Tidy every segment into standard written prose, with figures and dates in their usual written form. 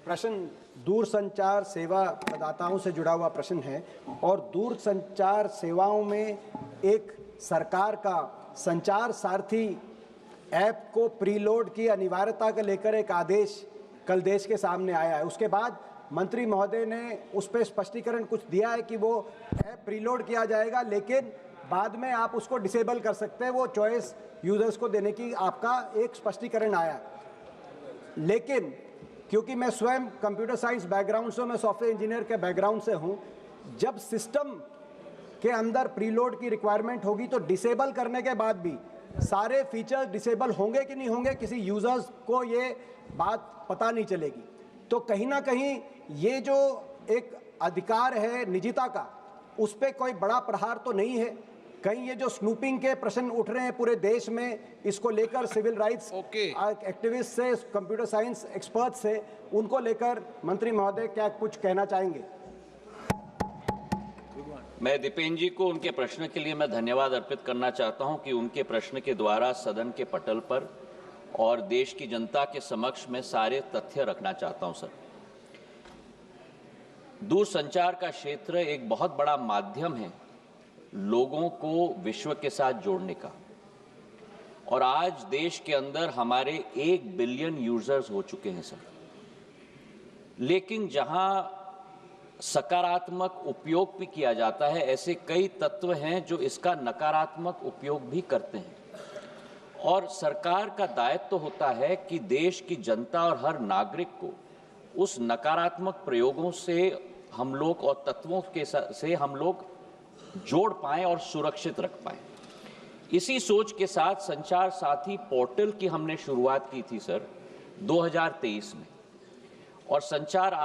प्रश्न दूरसंचार सेवा प्रदाताओं से जुड़ा हुआ प्रश्न है और दूरसंचार सेवाओं में एक सरकार का संचार सारथी ऐप को प्रीलोड की अनिवार्यता को लेकर एक आदेश कल देश के सामने आया है। उसके बाद मंत्री महोदय ने उस पर स्पष्टीकरण कुछ दिया है कि वो ऐप प्रीलोड किया जाएगा, लेकिन बाद में आप उसको डिसेबल कर सकते हैं, वो चॉइस यूजर्स को देने की आपका एक स्पष्टीकरण आया। लेकिन क्योंकि मैं स्वयं कंप्यूटर साइंस बैकग्राउंड से, मैं सॉफ्टवेयर इंजीनियर के बैकग्राउंड से हूं, जब सिस्टम के अंदर प्रीलोड की रिक्वायरमेंट होगी तो डिसेबल करने के बाद भी सारे फीचर्स डिसेबल होंगे कि नहीं होंगे, किसी यूजर्स को ये बात पता नहीं चलेगी। तो कहीं ना कहीं ये जो एक अधिकार है निजता का, उस पर कोई बड़ा प्रहार तो नहीं है? कहीं ये जो स्नूपिंग के प्रश्न उठ रहे हैं पूरे देश में, इसको लेकर सिविल राइट्स एक्टिविस्ट से, कंप्यूटर साइंस एक्सपर्ट से, उनको लेकर मंत्री महोदय क्या कुछ कहना चाहेंगे? मैं दीपेन जी को उनके प्रश्न के लिए मैं धन्यवाद अर्पित करना चाहता हूं कि उनके प्रश्न के द्वारा सदन के पटल पर और देश की जनता के समक्ष में सारे तथ्य रखना चाहता हूं। सर, दूरसंचार का क्षेत्र एक बहुत बड़ा माध्यम है लोगों को विश्व के साथ जोड़ने का, और आज देश के अंदर हमारे 1 बिलियन यूजर्स हो चुके हैं सर। लेकिन जहां सकारात्मक उपयोग भी किया जाता है, ऐसे कई तत्व हैं जो इसका नकारात्मक उपयोग भी करते हैं, और सरकार का दायित्व होता है कि देश की जनता और हर नागरिक को उस नकारात्मक प्रयोगों से हम लोग और तत्वों के से हम लोग जोड़ पाएं और सुरक्षित रख पाएं। इसी सोच के साथ संचार साथी पोर्टल की हमने शुरुआत की थी सर 2023 में, और संचार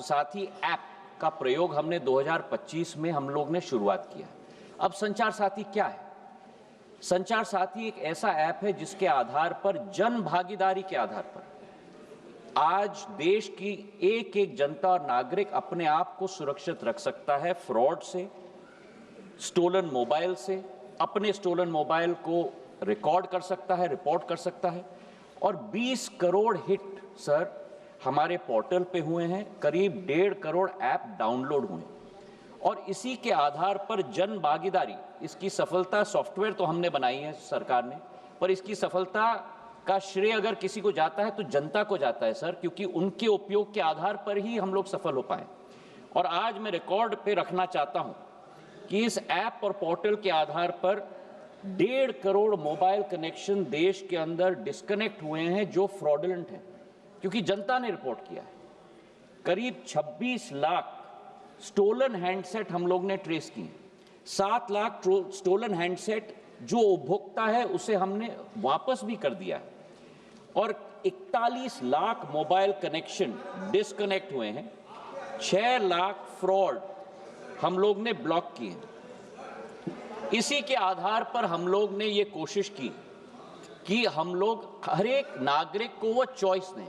साथी ऐप का प्रयोग हमने 2025 में हम लोग ने शुरुआत किया। अब संचार साथी क्या है? संचार साथी एक ऐसा ऐप है जिसके आधार पर, जन भागीदारी के आधार पर, आज देश की एक एक जनता और नागरिक अपने आप को सुरक्षित रख सकता है फ्रॉड से, स्टोलन मोबाइल से, अपने स्टोलन मोबाइल को रिकॉर्ड कर सकता है, रिपोर्ट कर सकता है। और 20 करोड़ हिट सर हमारे पोर्टल पे हुए हैं, करीब 1.5 करोड़ ऐप डाउनलोड हुए, और इसी के आधार पर जन भागीदारी, इसकी सफलता, सॉफ्टवेयर तो हमने बनाई है सरकार ने, पर इसकी सफलता का श्रेय अगर किसी को जाता है तो जनता को जाता है सर, क्योंकि उनके उपयोग के आधार पर ही हम लोग सफल हो पाए। और आज मैं रिकॉर्ड पे रखना चाहता हूं कि इस ऐप और पोर्टल के आधार पर 1.5 करोड़ मोबाइल कनेक्शन देश के अंदर डिस्कनेक्ट हुए हैं जो फ्रॉडुलेंट हैं, क्योंकि जनता ने रिपोर्ट किया है। करीब 26 लाख स्टोलन हैंडसेट हम लोग ने ट्रेस किए, 7 लाख स्टोलन हैंडसेट जो उपभोक्ता है उसे हमने वापस भी कर दिया है, और 41 लाख मोबाइल कनेक्शन डिस्कनेक्ट हुए हैं, 6 लाख फ्रॉड हम लोग ने ब्लॉक किए। इसी के आधार पर हम लोग ने ये कोशिश की कि हम लोग हर एक नागरिक को वो चॉइस दें,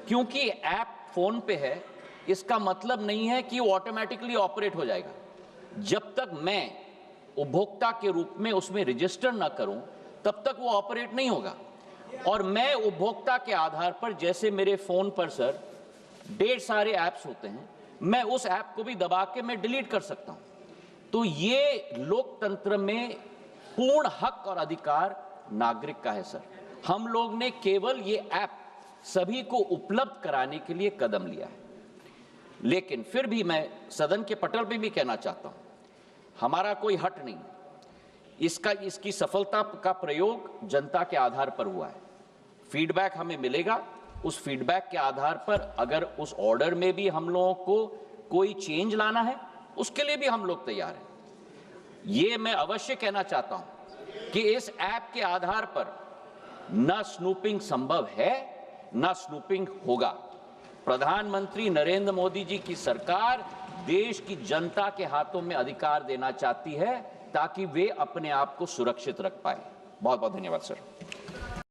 क्योंकि ऐप फोन पे है, इसका मतलब नहीं है कि वो ऑटोमेटिकली ऑपरेट हो जाएगा। जब तक मैं उपभोक्ता के रूप में उसमें रजिस्टर ना करूं, तब तक वो ऑपरेट नहीं होगा। और मैं उपभोक्ता के आधार पर, जैसे मेरे फोन पर सर ढेर सारे ऐप्स होते हैं, मैं उस ऐप को भी दबा के मैं डिलीट कर सकता हूं। तो ये लोकतंत्र में पूर्ण हक और अधिकार नागरिक का है सर। हम लोग ने केवल ये ऐप सभी को उपलब्ध कराने के लिए कदम लिया है। लेकिन फिर भी मैं सदन के पटल पे भी कहना चाहता हूं, हमारा कोई हट नहीं, इसकी सफलता का प्रयोग जनता के आधार पर हुआ है। फीडबैक हमें मिलेगा, उस फीडबैक के आधार पर अगर उस ऑर्डर में भी हम लोगों को कोई चेंज लाना है, उसके लिए भी हम लोग तैयार हैं। ये मैं अवश्य कहना चाहता हूं कि इस ऐप के आधार पर न स्नूपिंग संभव है, न स्नूपिंग होगा। प्रधानमंत्री नरेंद्र मोदी जी की सरकार देश की जनता के हाथों में अधिकार देना चाहती है ताकि वे अपने आप को सुरक्षित रख पाए। बहुत बहुत धन्यवाद सर।